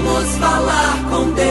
Vamos falar com Deus.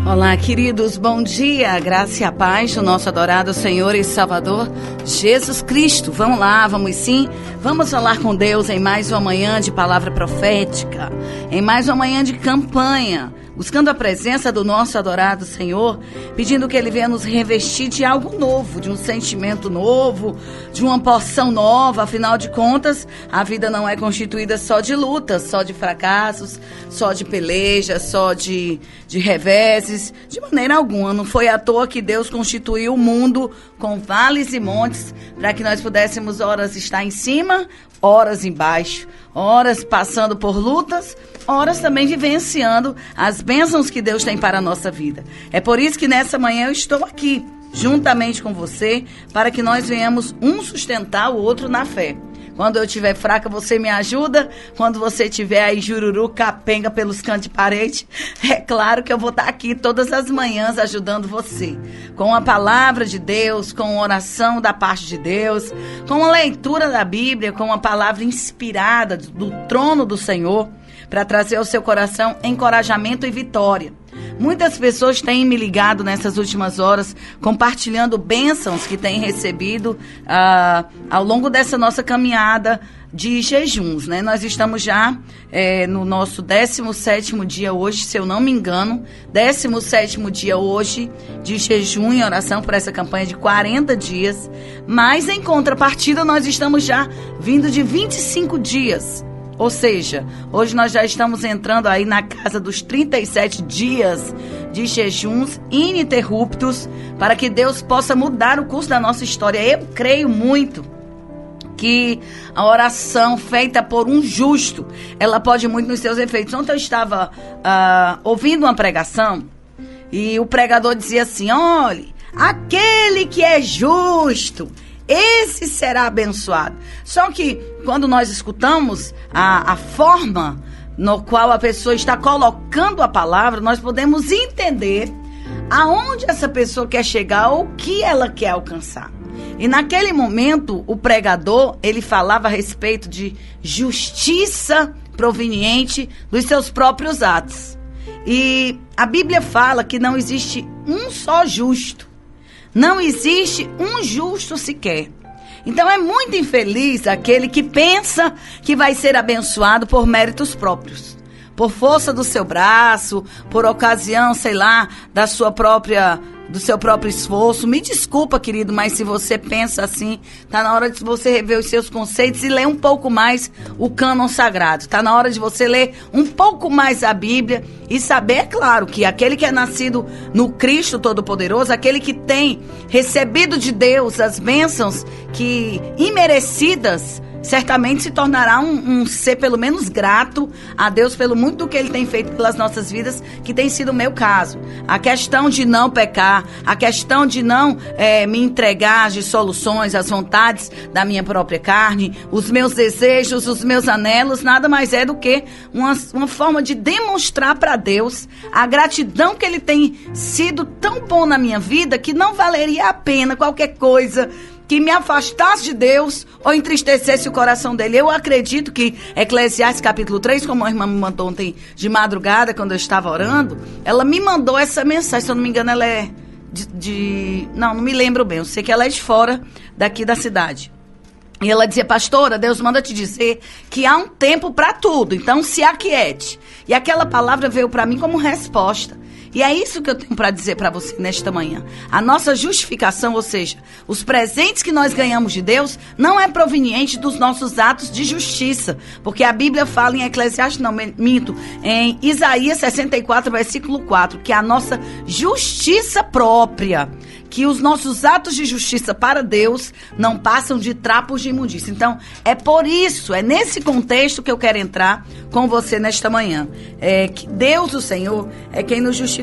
Olá, queridos, bom dia, graça e a paz do nosso adorado Senhor e Salvador Jesus Cristo. Vamos lá, vamos sim, vamos falar com Deus em mais uma manhã de palavra profética, em mais uma manhã de campanha, buscando a presença do nosso adorado Senhor, pedindo que Ele venha nos revestir de algo novo, de um sentimento novo, de uma porção nova. Afinal de contas, a vida não é constituída só de lutas, só de fracassos, só de pelejas, só de reveses, de maneira alguma. Não foi à toa que Deus constituiu o mundo com vales e montes, para que nós pudéssemos horas estar em cima, horas embaixo, horas passando por lutas, horas também vivenciando as bênçãos que Deus tem para a nossa vida. É por isso que nessa manhã eu estou aqui, juntamente com você, para que nós venhamos um sustentar o outro na fé. Quando eu estiver fraca, você me ajuda. Quando você estiver aí jururu, capenga pelos cantos de parede, é claro que eu vou estar aqui todas as manhãs ajudando você. Com a palavra de Deus, com oração da parte de Deus, com a leitura da Bíblia, com a palavra inspirada do trono do Senhor, para trazer ao seu coração encorajamento e vitória. Muitas pessoas têm me ligado nessas últimas horas, compartilhando bênçãos que têm recebido ao longo dessa nossa caminhada de jejuns, né? Nós estamos já no nosso 17º dia hoje, se eu não me engano, 17º dia hoje de jejum e oração por essa campanha de 40 dias, mas em contrapartida nós estamos já vindo de 25 dias. Ou seja, hoje nós já estamos entrando aí na casa dos 37 dias de jejuns ininterruptos para que Deus possa mudar o curso da nossa história. Eu creio muito que a oração feita por um justo, ela pode muito nos seus efeitos. Ontem eu estava ouvindo uma pregação e o pregador dizia assim: olhe, aquele que é justo, esse será abençoado. Só que quando nós escutamos a forma no qual a pessoa está colocando a palavra, nós podemos entender aonde essa pessoa quer chegar ou o que ela quer alcançar. E naquele momento, o pregador, ele falava a respeito de justiça proveniente dos seus próprios atos. E a Bíblia fala que não existe um só justo. Não existe um justo sequer. Então é muito infeliz aquele que pensa que vai ser abençoado por méritos próprios, por força do seu braço, por ocasião, sei lá, do seu próprio esforço. Me desculpa, querido, mas se você pensa assim, tá na hora de você rever os seus conceitos e ler um pouco mais o cânon sagrado. Tá na hora de você ler um pouco mais a Bíblia e saber, é claro, que aquele que é nascido no Cristo Todo-Poderoso, aquele que tem recebido de Deus as bênçãos que imerecidas, certamente se tornará um ser pelo menos grato a Deus pelo muito do que Ele tem feito pelas nossas vidas, que tem sido o meu caso. A questão de não pecar, a questão de não me entregar às dissoluções, às vontades da minha própria carne, os meus desejos, os meus anelos, nada mais é do que uma forma de demonstrar para Deus a gratidão que Ele tem sido tão bom na minha vida, que não valeria a pena qualquer coisa que me afastasse de Deus ou entristecesse o coração dele. Eu acredito que Eclesiastes capítulo 3, como a irmã me mandou ontem de madrugada, quando eu estava orando, ela me mandou essa mensagem, se eu não me engano ela é não me lembro bem, eu sei que ela é de fora daqui da cidade. E ela dizia: pastora, Deus manda te dizer que há um tempo para tudo, então se aquiete. E aquela palavra veio para mim como resposta. E é isso que eu tenho para dizer para você nesta manhã. A nossa justificação, ou seja, os presentes que nós ganhamos de Deus, não é proveniente dos nossos atos de justiça. Porque a Bíblia fala em Eclesiastes, não, minto, em Isaías 64, versículo 4, que a nossa justiça própria, que os nossos atos de justiça para Deus não passam de trapos de imundícia. Então, é por isso, é nesse contexto que eu quero entrar com você nesta manhã. Que Deus, o Senhor, é quem nos justifica.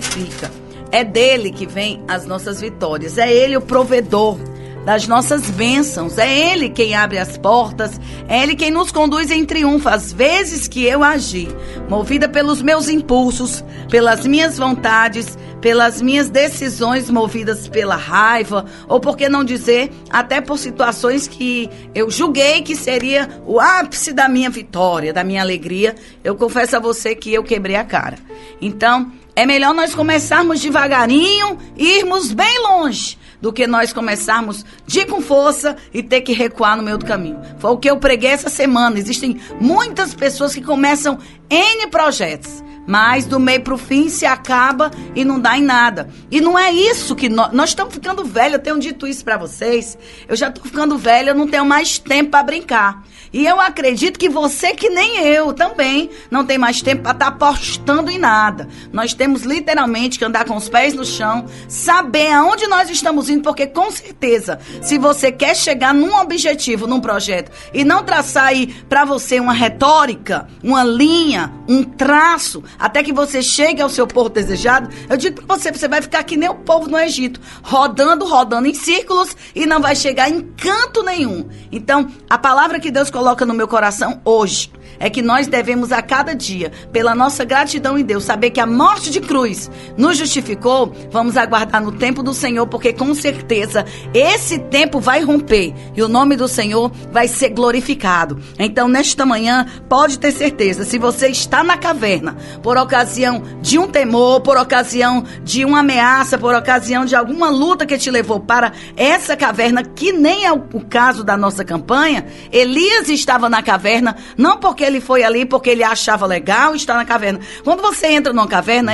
É dele que vem as nossas vitórias. É ele o provedor das nossas bênçãos. É ele quem abre as portas. É ele quem nos conduz em triunfo. Às vezes que eu agi, movida pelos meus impulsos, pelas minhas vontades, pelas minhas decisões movidas pela raiva, ou por que não dizer, até por situações que eu julguei que seria o ápice da minha vitória, da minha alegria. Eu confesso a você que eu quebrei a cara. Então, é melhor nós começarmos devagarinho e irmos bem longe do que nós começarmos de ir com força e ter que recuar no meio do caminho. Foi o que eu preguei essa semana. Existem muitas pessoas que começam N projetos, mas do meio pro fim se acaba e não dá em nada. E não é isso que nós estamos ficando velhos. Eu tenho dito isso pra vocês. Eu já tô ficando velha, eu não tenho mais tempo pra brincar. E eu acredito que você, que nem eu também, não tem mais tempo para estar apostando em nada. Nós temos literalmente que andar com os pés no chão, saber aonde nós estamos indo, porque com certeza, se você quer chegar num objetivo, num projeto, e não traçar aí para você uma retórica, uma linha, um traço, até que você chegue ao seu porto desejado, eu digo para você, você vai ficar que nem o povo no Egito, rodando em círculos e não vai chegar em canto nenhum. Então, a palavra que Deus coloca no meu coração hoje é que nós devemos a cada dia, pela nossa gratidão em Deus, saber que a morte de cruz nos justificou. Vamos aguardar no tempo do Senhor, porque com certeza esse tempo vai romper e o nome do Senhor vai ser glorificado. Então, nesta manhã, pode ter certeza, se você está na caverna por ocasião de um temor, por ocasião de uma ameaça, por ocasião de alguma luta que te levou para essa caverna, que nem é o caso da nossa campanha. Elias estava na caverna, não porque ele foi ali porque ele achava legal estar na caverna. Quando você entra numa caverna,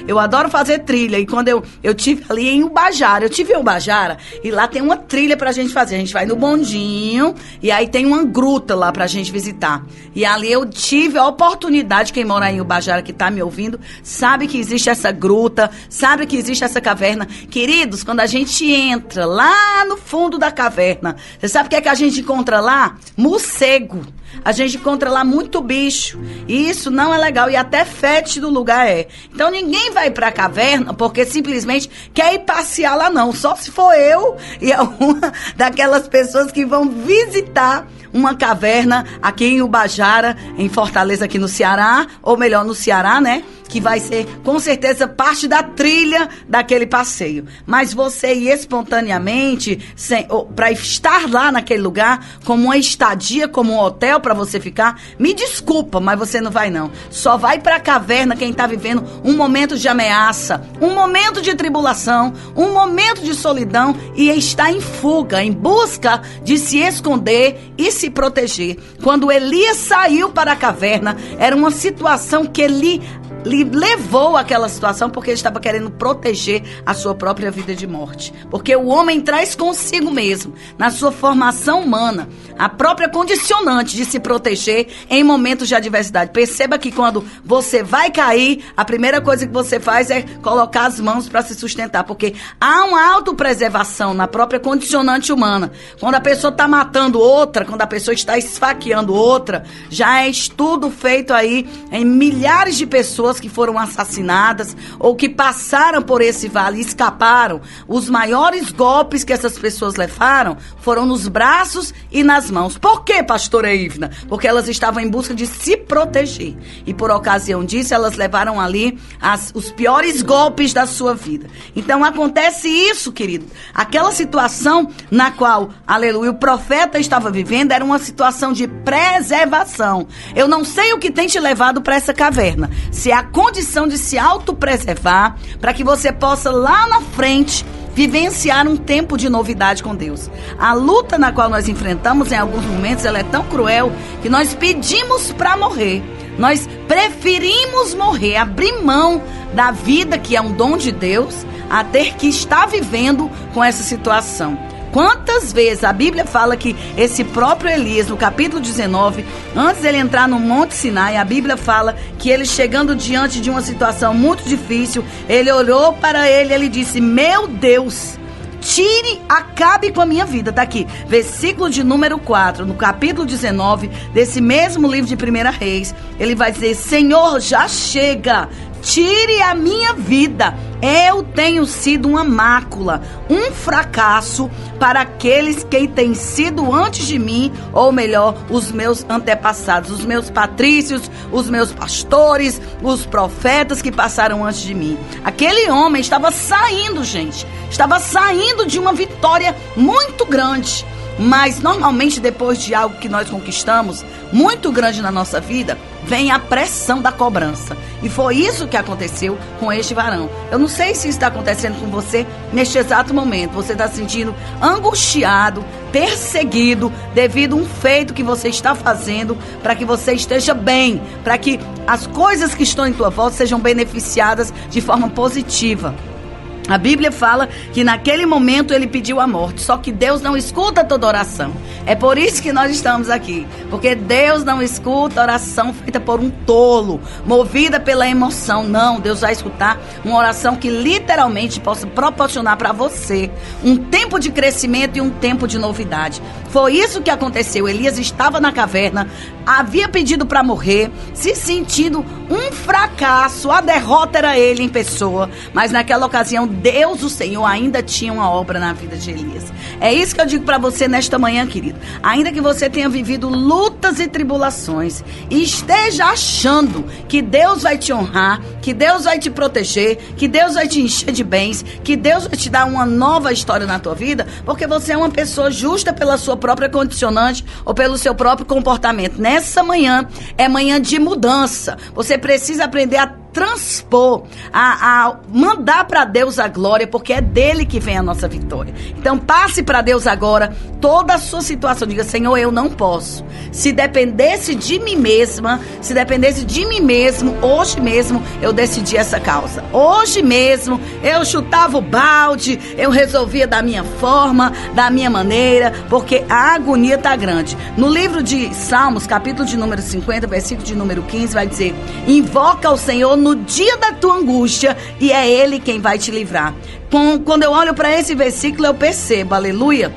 eu adoro fazer trilha, e quando eu tive ali em Ubajara, eu tive em Ubajara, e lá tem uma trilha pra gente fazer. A gente vai no bondinho, e aí tem uma gruta lá pra gente visitar. E ali eu tive a oportunidade, quem mora em Ubajara que tá me ouvindo, sabe que existe essa gruta, sabe que existe essa caverna. Queridos, quando a gente entra lá no fundo da caverna, você sabe o que é que a gente encontra lá? Morcego. A gente encontra lá muito bicho. E isso não é legal. E até fete do lugar é. Então ninguém vai pra caverna porque simplesmente quer ir passear lá, não. Só se for eu e alguma daquelas pessoas que vão visitar uma caverna aqui em Ubajara, em Fortaleza, aqui no Ceará. Ou melhor, no Ceará, né? Que vai ser, com certeza, parte da trilha daquele passeio. Mas você ir espontaneamente, para estar lá naquele lugar, como uma estadia, como um hotel para você ficar, me desculpa, mas você não vai não. Só vai para a caverna quem está vivendo um momento de ameaça, um momento de tribulação, um momento de solidão e está em fuga, em busca de se esconder e se proteger. Quando Elias saiu para a caverna, era uma situação que ele levou àquela situação porque ele estava querendo proteger a sua própria vida de morte. Porque o homem traz consigo mesmo, na sua formação humana, a própria condicionante de se proteger em momentos de adversidade. Perceba que quando você vai cair, a primeira coisa que você faz é colocar as mãos para se sustentar, porque há uma autopreservação na própria condicionante humana. Quando a pessoa está matando outra, quando a pessoa está esfaqueando outra, já é estudo feito aí em milhares de pessoas que foram assassinadas ou que passaram por esse vale e escaparam. Os maiores golpes que essas pessoas levaram foram nos braços e nas mãos. Por quê, pastora Ivna? Porque elas estavam em busca de se proteger. E por ocasião disso, elas levaram ali os piores golpes da sua vida. Então acontece isso, querido. Aquela situação na qual, aleluia, o profeta estava vivendo era uma situação de preservação. Eu não sei o que tem te levado para essa caverna. Se é a condição de se autopreservar, para que você possa lá na frente vivenciar um tempo de novidade com Deus. A luta na qual nós enfrentamos em alguns momentos, ela é tão cruel que nós pedimos para morrer. Nós preferimos morrer, abrir mão da vida que é um dom de Deus, a ter que estar vivendo com essa situação. Quantas vezes a Bíblia fala que esse próprio Elias, no capítulo 19, antes dele entrar no Monte Sinai, a Bíblia fala que ele, chegando diante de uma situação muito difícil, ele olhou para ele e ele disse: meu Deus, acabe com a minha vida. Tá aqui, versículo de número 4, no capítulo 19 desse mesmo livro de 1 Reis, ele vai dizer: Senhor, já chega, tire a minha vida. Eu tenho sido uma mácula, um fracasso para aqueles que têm sido antes de mim, ou melhor, os meus antepassados, os meus patrícios, os meus pastores, os profetas que passaram antes de mim. Aquele homem estava saindo, gente, estava saindo de uma vitória muito grande. Mas normalmente depois de algo que nós conquistamos, muito grande na nossa vida, vem a pressão da cobrança. E foi isso que aconteceu com este varão. Eu não sei se isso está acontecendo com você neste exato momento. Você está se sentindo angustiado, perseguido, devido a um feito que você está fazendo para que você esteja bem, para que as coisas que estão em tua volta sejam beneficiadas de forma positiva. A Bíblia fala que naquele momento ele pediu a morte, só que Deus não escuta toda oração. É por isso que nós estamos aqui, porque Deus não escuta oração feita por um tolo, movida pela emoção. Não, Deus vai escutar uma oração que literalmente possa proporcionar para você um tempo de crescimento e um tempo de novidade. Foi isso que aconteceu. Elias estava na caverna, havia pedido para morrer, se sentindo um fracasso, a derrota era ele em pessoa, mas naquela ocasião Deus, o Senhor, ainda tinha uma obra na vida de Elias. É isso que eu digo para você nesta manhã, querido. Ainda que você tenha vivido lutas e tribulações e esteja achando que Deus vai te honrar, que Deus vai te proteger, que Deus vai te encher de bens, que Deus vai te dar uma nova história na tua vida, porque você é uma pessoa justa pela sua própria condicionante ou pelo seu próprio comportamento. Nessa manhã é manhã de mudança. Você precisa aprender a transpor, a mandar para Deus a glória, porque é dele que vem a nossa vitória. Então passe para Deus agora toda a sua situação. Diga: Senhor, eu não posso. Se dependesse de mim mesma, se dependesse de mim mesmo, hoje mesmo eu decidi essa causa. Hoje mesmo eu chutava o balde, eu resolvia da minha forma, da minha maneira, porque a agonia está grande. No livro de Salmos, capítulo de número 50, versículo de número 15, vai dizer: invoca o Senhor no dia da tua angústia e é Ele quem vai te livrar. Quando eu olho para esse versículo, eu percebo, aleluia,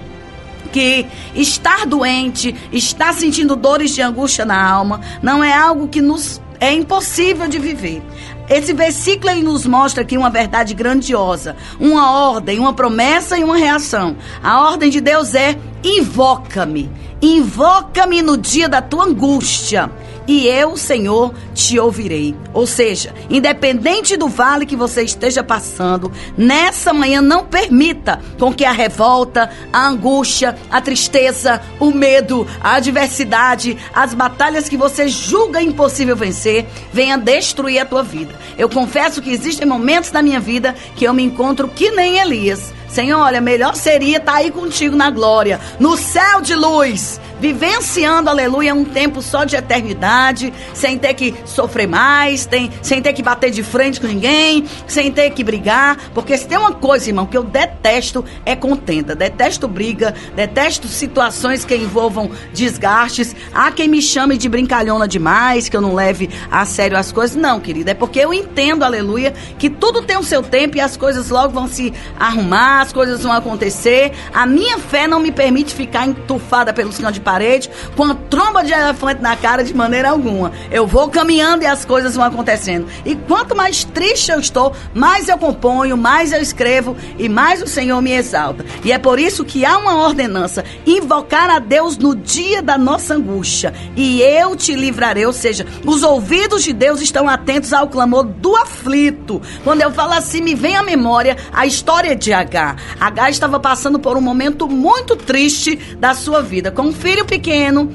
que estar doente, estar sentindo dores de angústia na alma, não é algo que nos é impossível de viver. Esse versículo aí nos mostra aqui uma verdade grandiosa, uma ordem, uma promessa e uma reação. A ordem de Deus é: invoca-me, invoca-me no dia da tua angústia e eu, Senhor, te ouvirei. Ou seja, independente do vale que você esteja passando, nessa manhã não permita com que a revolta, a angústia, a tristeza, o medo, a adversidade, as batalhas que você julga impossível vencer, venha destruir a tua vida. Eu confesso que existem momentos na minha vida que eu me encontro que nem Elias. Senhor, olha, melhor seria estar aí contigo na glória, no céu de luz, vivenciando, aleluia, um tempo só de eternidade, sem ter que sofrer mais, sem ter que bater de frente com ninguém, sem ter que brigar, porque se tem uma coisa, irmão, que eu detesto é contenda, detesto briga, detesto situações que envolvam desgastes. Há quem me chame de brincalhona demais, que eu não leve a sério as coisas. Não, querida, é porque eu entendo, aleluia, que tudo tem o seu tempo e as coisas logo vão se arrumar, as coisas vão acontecer. A minha fé não me permite ficar entufada pelos cantos de parede com a tromba de elefante na cara de maneira alguma. Eu vou caminhando e as coisas vão acontecendo. E quanto mais triste eu estou, mais eu componho, mais eu escrevo e mais o Senhor me exalta. E é por isso que há uma ordenança: invocar a Deus no dia da nossa angústia e eu te livrarei. Ou seja, os ouvidos de Deus estão atentos ao clamor do aflito. Quando eu falo assim, me vem à memória a história de Agar. Agar estava passando por um momento muito triste da sua vida, com um filho pequeno,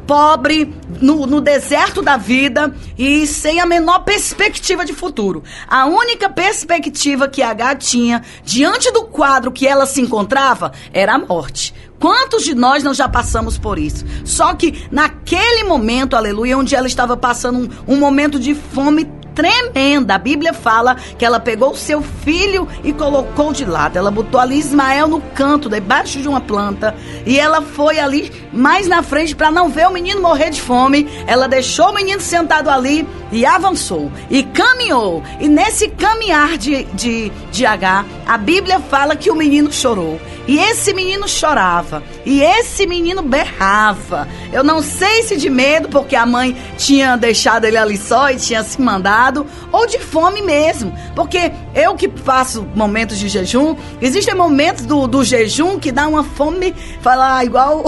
pobre, no deserto da vida e sem a menor perspectiva de futuro. A única perspectiva que Agar tinha diante do quadro que ela se encontrava era a morte. Quantos de nós não já passamos por isso? Só que naquele momento, aleluia, onde ela estava passando um momento de fome tremenda, a Bíblia fala que ela pegou o seu filho e colocou de lado. Ela botou ali Ismael no canto, debaixo de uma planta, e ela foi ali mais na frente para não ver o menino morrer de fome. Ela deixou o menino sentado ali e avançou, e caminhou. E nesse caminhar de Agar, a Bíblia fala que o menino chorou. E esse menino chorava, e esse menino berrava. Eu não sei se de medo, porque a mãe tinha deixado ele ali só e tinha se mandado, ou de fome mesmo. Porque eu que faço momentos de jejum, existem momentos do jejum que dá uma fome, falar igual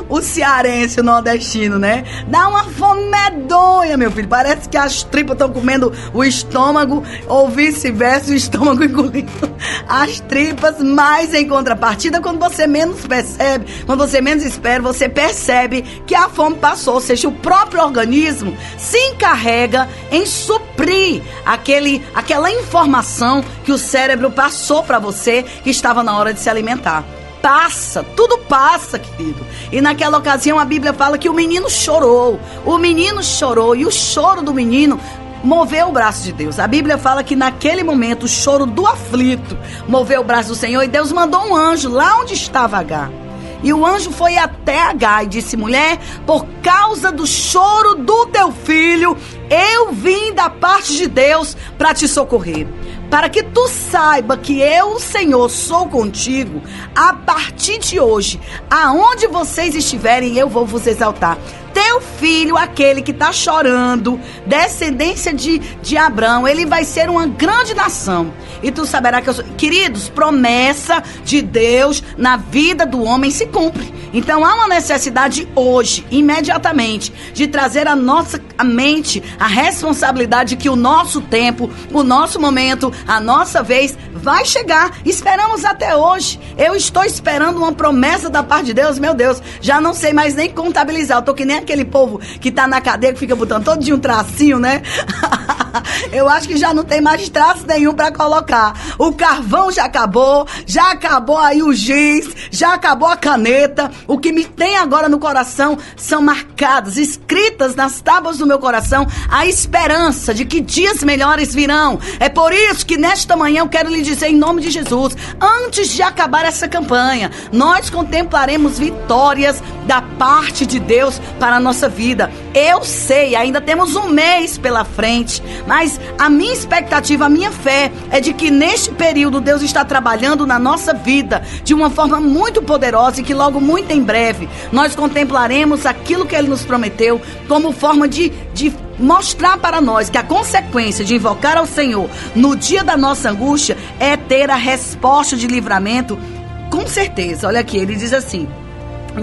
o cearense, o nordestino, né? Dá uma fome medonha, meu filho. Parece que as tripas estão comendo o estômago, ou vice-versa, o estômago engolindo as tripas. Mas em contrapartida, quando você menos percebe, quando você menos espera, você percebe que a fome passou. Ou seja, o próprio organismo se encarrega em suprir aquela informação que o cérebro passou para você, que estava na hora de se alimentar. Passa, tudo passa, querido. E naquela ocasião a Bíblia fala que o menino chorou. O menino chorou, e o choro do menino moveu o braço de Deus. A Bíblia fala que naquele momento o choro do aflito moveu o braço do Senhor, e Deus mandou um anjo lá onde estava Agar. E o anjo foi até Agar e disse: mulher, por causa do choro do teu filho, eu vim da parte de Deus para te socorrer. Para que tu saiba que eu, o Senhor, sou contigo, a partir de hoje, aonde vocês estiverem, eu vou vos exaltar. Teu filho, aquele que está chorando, descendência de Abraão, ele vai ser uma grande nação. E tu saberás que eu sou... Queridos, promessa de Deus na vida do homem se cumpre. Então há uma necessidade hoje, imediatamente, de trazer à nossa mente a responsabilidade que o nosso tempo, o nosso momento, a nossa vez vai chegar. Esperamos até hoje. Eu estou esperando uma promessa da parte de Deus. Meu Deus, já não sei mais nem contabilizar. Eu tô que nem aquele povo que tá na cadeia, que fica botando todo dia um tracinho, né? Eu acho que já não tem mais traço nenhum para colocar. O carvão já acabou aí o giz, já acabou a caneta. O que me tem agora no coração são marcadas, escritas nas tábuas do meu coração, a esperança de que dias melhores virão. É por isso que nesta manhã eu quero lhe dizer, em nome de Jesus, antes de acabar essa campanha, nós contemplaremos vitórias da parte de Deus para a nossa vida. Eu sei, ainda temos um mês pela frente, mas a minha expectativa, a minha fé é de que neste período Deus está trabalhando na nossa vida de uma forma muito poderosa, e que logo, muito em breve, nós contemplaremos aquilo que Ele nos prometeu como forma de mostrar para nós que a consequência de invocar ao Senhor no dia da nossa angústia é ter a resposta de livramento. Com certeza, olha aqui, ele diz assim: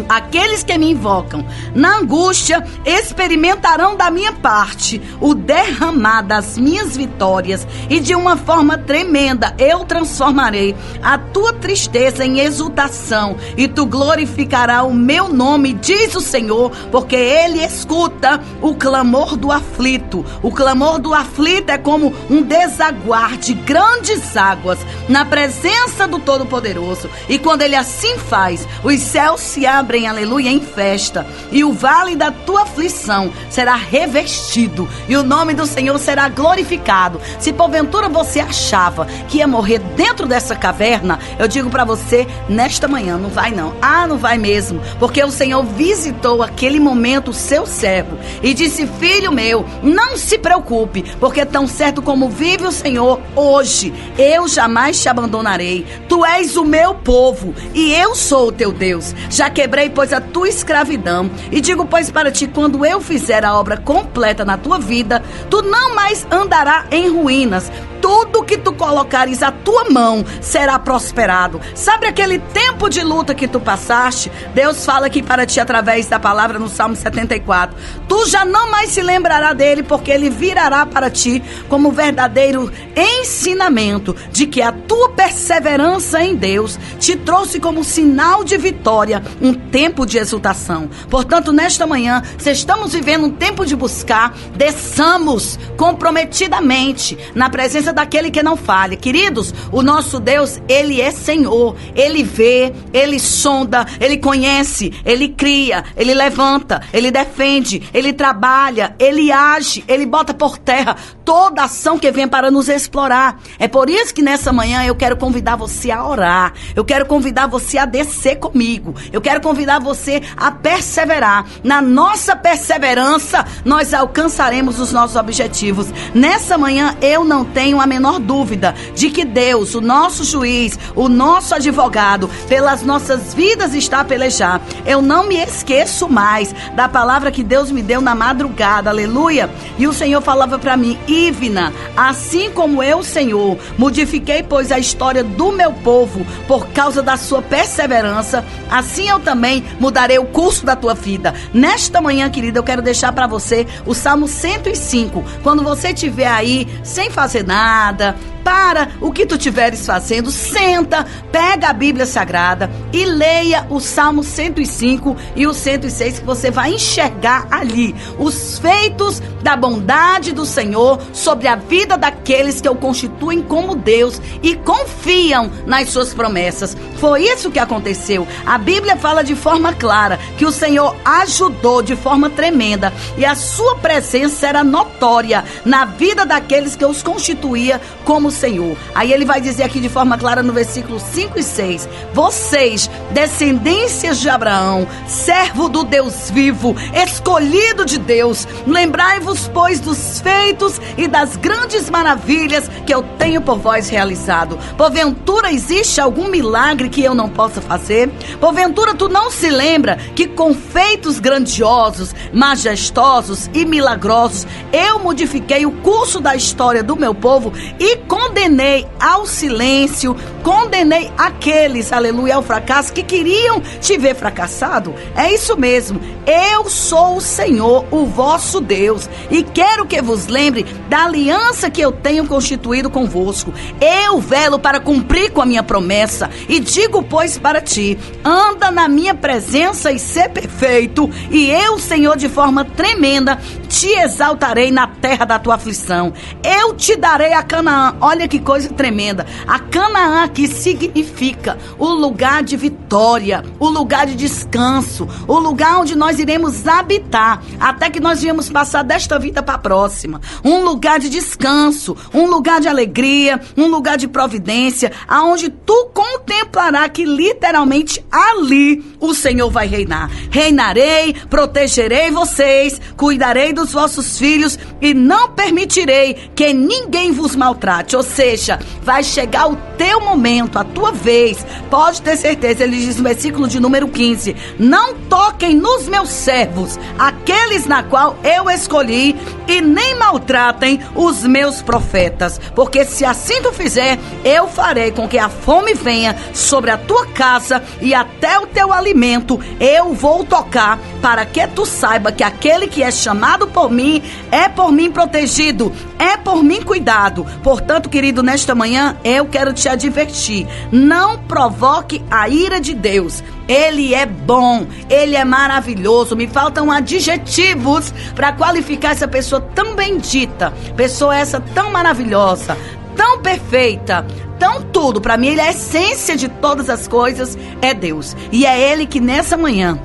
aqueles que me invocam na angústia experimentarão da minha parte o derramar das minhas vitórias, e de uma forma tremenda eu transformarei a tua tristeza em exultação, e tu glorificarás o meu nome, diz o Senhor, porque Ele escuta o clamor do aflito. O clamor do aflito é como um desaguar de grandes águas na presença do Todo-Poderoso, e quando Ele assim faz, os céus se abrem, aleluia, em festa, e o vale da tua aflição será revestido, e o nome do Senhor será glorificado. Se porventura você achava que ia morrer dentro dessa caverna, eu digo para você nesta manhã, não vai não. Não vai mesmo, porque o Senhor visitou aquele momento o seu servo e disse: filho meu, não se preocupe, porque tão certo como vive o Senhor hoje, eu jamais te abandonarei. Tu és o meu povo e eu sou o teu Deus. Já quebrei, pois, a tua escravidão, e digo, pois, para ti, quando eu fizer a obra completa na tua vida, tu não mais andará em ruínas. Tudo que tu colocares a tua mão será prosperado. Sabe aquele tempo de luta que tu passaste? Deus fala aqui para ti através da palavra no Salmo 74. Tu já não mais se lembrará dele, porque ele virará para ti como verdadeiro ensinamento de que a tua perseverança em Deus te trouxe como sinal de vitória um tempo de exultação. Portanto, nesta manhã, se estamos vivendo um tempo de buscar, desçamos comprometidamente na presença daquele que não falha. Queridos, o nosso Deus, Ele é Senhor. Ele vê, Ele sonda, Ele conhece, Ele cria, Ele levanta, Ele defende, Ele trabalha, Ele age, Ele bota por terra toda ação que vem para nos explorar. É por isso que nessa manhã eu quero convidar você a orar. Eu quero convidar você a descer comigo. Eu quero convidar você a perseverar. Na nossa perseverança, nós alcançaremos os nossos objetivos. Nessa manhã, eu não tenho a menor dúvida de que Deus, o nosso juiz, o nosso advogado, pelas nossas vidas está a pelejar. Eu não me esqueço mais da palavra que Deus me deu na madrugada, aleluia. E o Senhor falava para mim: Ivna, assim como eu, Senhor, modifiquei, pois, a história do meu povo por causa da sua perseverança, assim eu também mudarei o curso da tua vida. Nesta manhã, querida, eu quero deixar para você o Salmo 105. Quando você estiver aí sem fazer nada, para o que tu estiveres fazendo, senta, pega a Bíblia Sagrada e leia o Salmo 105 e o 106, que você vai enxergar ali os feitos da bondade do Senhor sobre a vida daqueles que o constituem como Deus e confiam nas suas promessas. Foi isso que aconteceu. A Bíblia fala de forma clara que o Senhor ajudou de forma tremenda e a sua presença era notória na vida daqueles que os constituía como Senhor. Aí ele vai dizer aqui de forma clara no versículo 5 e 6: vocês, descendências de Abraão, servo do Deus vivo, escolhido de Deus, lembrai-vos, pois, dos feitos e das grandes maravilhas que eu tenho por vós realizado. Porventura existe algum milagre que eu não possa fazer? Porventura tu não se lembra que com feitos grandiosos, majestosos e milagrosos eu modifiquei o curso da história do meu povo e condenei ao silêncio, condenei aqueles, aleluia, ao fracasso, que queriam te ver fracassado? É isso mesmo. Eu sou o Senhor, o vosso Deus, e quero que vos lembre da aliança que eu tenho constituído convosco. Eu velo para cumprir com a minha promessa e digo, pois, para ti: anda na minha presença e ser perfeito, e eu, Senhor, de forma tremenda te exaltarei na terra da tua aflição. Eu te darei a Canaã. Olha que coisa tremenda. A Canaã, que significa o lugar de vitória, o lugar de descanso, o lugar onde nós iremos habitar até que nós viemos passar desta vida para a próxima. Um lugar de descanso, um lugar de alegria, um lugar de providência, aonde tu contemplarás que literalmente ali o Senhor vai reinar. Reinarei, protegerei vocês, cuidarei dos vossos filhos e não permitirei que ninguém vos maltrate. Ou seja, vai chegar o teu momento, a tua vez. Pode ter certeza, ele diz no versículo de número 15: não toquem nos meus servos, aqueles na qual eu escolhi, e nem maltratem os meus profetas, porque se assim tu fizer, eu farei com que a fome venha sobre a tua casa e até o teu alimento eu vou tocar, para que tu saiba que aquele que é chamado por mim é por mim protegido, é por mim cuidado. Portanto, querido, nesta manhã eu quero te advertir: não provoque a ira de Deus. Ele é bom, Ele é maravilhoso. Me faltam adjetivos para qualificar essa pessoa tão bendita, pessoa essa tão maravilhosa, tão perfeita, tão tudo. Para mim, Ele é a essência de todas as coisas, é Deus. E é Ele que nessa manhã,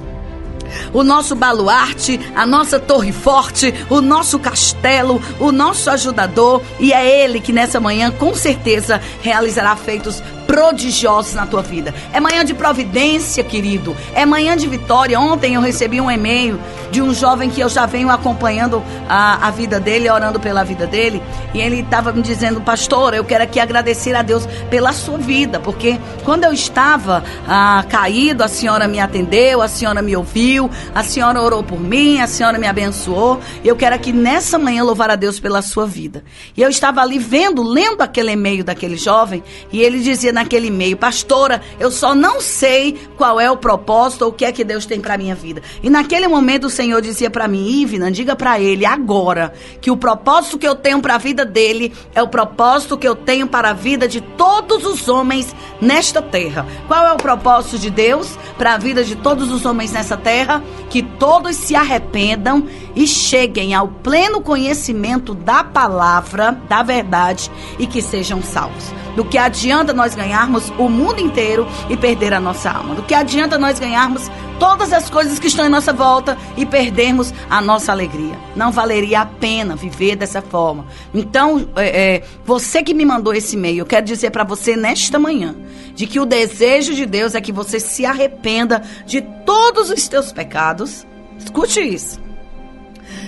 o nosso baluarte, a nossa torre forte, o nosso castelo, o nosso ajudador, e é Ele que nessa manhã com certeza realizará feitos prodigiosos na tua vida. É manhã de providência, querido. É manhã de vitória. Ontem eu recebi um e-mail de um jovem que eu já venho acompanhando a vida dele, orando pela vida dele. E ele estava me dizendo: pastor, eu quero aqui agradecer a Deus pela sua vida, porque quando eu estava caído, a senhora me atendeu, a senhora me ouviu, a senhora orou por mim, a senhora me abençoou. E eu quero aqui nessa manhã louvar a Deus pela sua vida. E eu estava ali lendo aquele e-mail daquele jovem, e ele dizia naquele meio. Pastora, eu só não sei qual é o propósito ou o que é que Deus tem para minha vida. E naquele momento o Senhor dizia para mim: Ivna, diga para ele agora que o propósito que eu tenho para a vida dele é o propósito que eu tenho para a vida de todos os homens nesta terra. Qual é o propósito de Deus para a vida de todos os homens nessa terra? Que todos se arrependam e cheguem ao pleno conhecimento da palavra, da verdade, e que sejam salvos. Do que adianta nós ganharmos o mundo inteiro e perder a nossa alma? Do que adianta nós ganharmos todas as coisas que estão em nossa volta e perdermos a nossa alegria? Não valeria a pena viver dessa forma. Então, você que me mandou esse e-mail, eu quero dizer para você nesta manhã, de que o desejo de Deus é que você se arrependa de todos os teus pecados. Escute isso.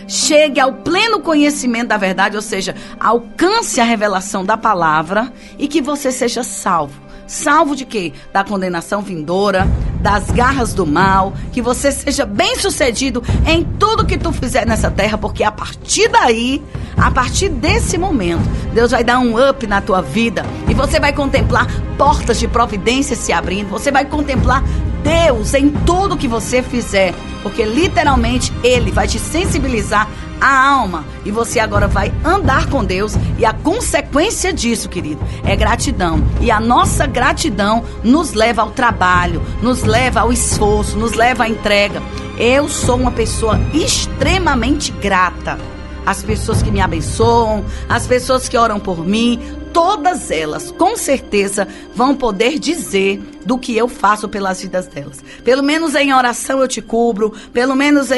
Chegue ao pleno conhecimento da verdade, ou seja, alcance a revelação da palavra e que você seja salvo. Salvo de quê? Da condenação vindoura, das garras do mal, que você seja bem-sucedido em tudo que tu fizer nessa terra, porque a partir daí, a partir desse momento, Deus vai dar um up na tua vida e você vai contemplar portas de providência se abrindo, você vai contemplar Deus em tudo que você fizer, porque literalmente Ele vai te sensibilizar a alma e você agora vai andar com Deus, e a consequência disso, querido, é gratidão. E a nossa gratidão nos leva ao trabalho, nos leva ao esforço, nos leva à entrega. Eu sou uma pessoa extremamente grata. As pessoas que me abençoam, as pessoas que oram por mim, todas elas, com certeza, vão poder dizer do que eu faço pelas vidas delas. Pelo menos em oração eu te cubro, pelo menos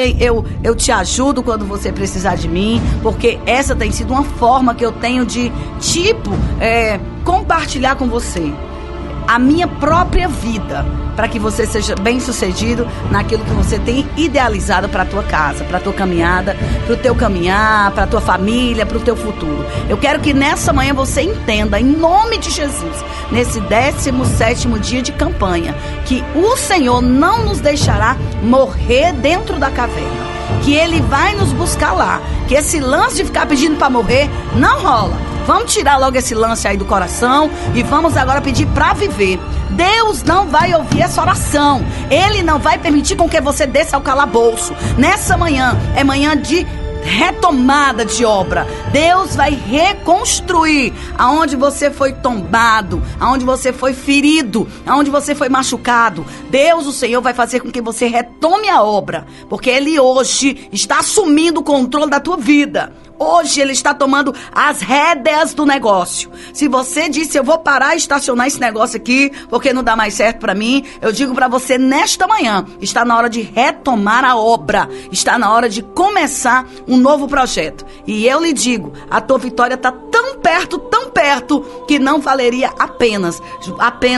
eu te ajudo quando você precisar de mim, porque essa tem sido uma forma que eu tenho de, compartilhar com você a minha própria vida, para que você seja bem-sucedido naquilo que você tem idealizado para a tua casa, para a tua caminhada, para o teu caminhar, para a tua família, para o teu futuro. Eu quero que nessa manhã você entenda, em nome de Jesus, nesse 17º dia de campanha, que o Senhor não nos deixará morrer dentro da caverna, que Ele vai nos buscar lá, que esse lance de ficar pedindo para morrer não rola. Vamos tirar logo esse lance aí do coração e vamos agora pedir para viver. Deus não vai ouvir essa oração. Ele não vai permitir com que você desça ao calabouço. Nessa manhã, é manhã de retomada de obra. Deus vai reconstruir aonde você foi tombado, aonde você foi ferido, aonde você foi machucado. Deus, o Senhor, vai fazer com que você retome a obra, porque Ele hoje está assumindo o controle da tua vida. Hoje Ele está tomando as rédeas do negócio. Se você disse: eu vou parar e estacionar esse negócio aqui porque não dá mais certo para mim, eu digo para você nesta manhã, está na hora de retomar a obra, está na hora de começar um novo projeto. E eu lhe digo, a tua vitória está tão perto, que não valeria apenas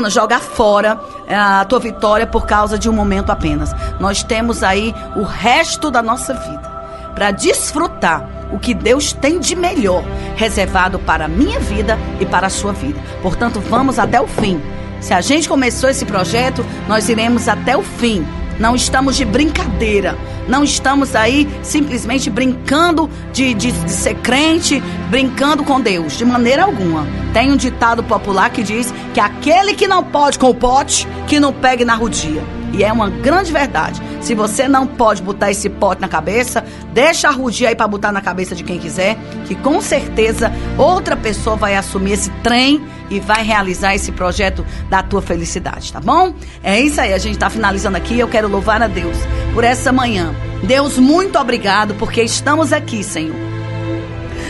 jogar fora a tua vitória por causa de um momento apenas. Nós temos aí o resto da nossa vida para desfrutar o que Deus tem de melhor reservado para a minha vida e para a sua vida. Portanto, vamos até o fim. Se a gente começou esse projeto, nós iremos até o fim. Não estamos de brincadeira, não estamos aí simplesmente brincando de ser crente, brincando com Deus, de maneira alguma. Tem um ditado popular que diz que aquele que não pode com o pote, que não pegue na rodia. E é uma grande verdade. Se você não pode botar esse pote na cabeça, deixa a rodia aí para botar na cabeça de quem quiser, que com certeza outra pessoa vai assumir esse trem e vai realizar esse projeto da tua felicidade, tá bom? É isso aí, a gente tá finalizando aqui. Eu quero louvar a Deus por essa manhã. Deus, muito obrigado, porque estamos aqui, Senhor.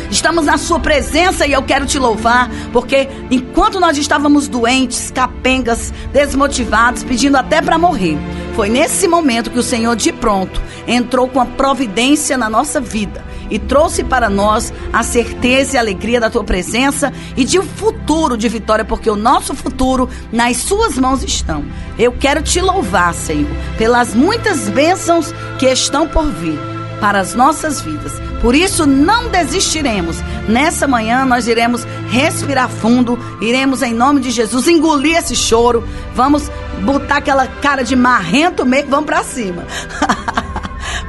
Estamos na sua presença e eu quero te louvar, porque enquanto nós estávamos doentes, capengas, desmotivados, pedindo até para morrer, foi nesse momento que o Senhor de pronto entrou com a providência na nossa vida e trouxe para nós a certeza e a alegria da tua presença e de um futuro de vitória, porque o nosso futuro nas suas mãos estão. Eu quero te louvar, Senhor, pelas muitas bênçãos que estão por vir para as nossas vidas. Por isso não desistiremos. Nessa manhã nós iremos respirar fundo, iremos em nome de Jesus engolir esse choro, vamos botar aquela cara de marrento mesmo, vamos para cima.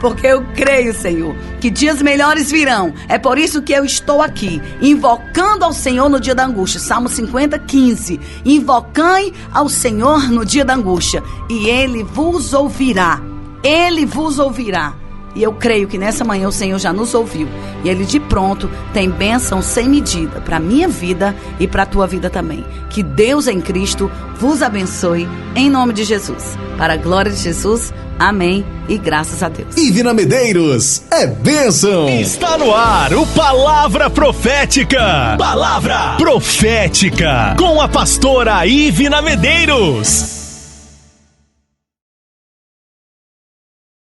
porque eu creio, Senhor, que dias melhores virão. É por isso que eu estou aqui, invocando ao Senhor no dia da angústia. Salmo 50:15. Invocai ao Senhor no dia da angústia, e Ele vos ouvirá. Ele vos ouvirá. E eu creio que nessa manhã o Senhor já nos ouviu. E Ele de pronto tem bênção sem medida para a minha vida e para a tua vida também. Que Deus em Cristo vos abençoe em nome de Jesus. Para a glória de Jesus, amém e graças a Deus. Ivina Medeiros é bênção. Está no ar o Palavra Profética. Palavra Profética com a pastora Ivina Medeiros.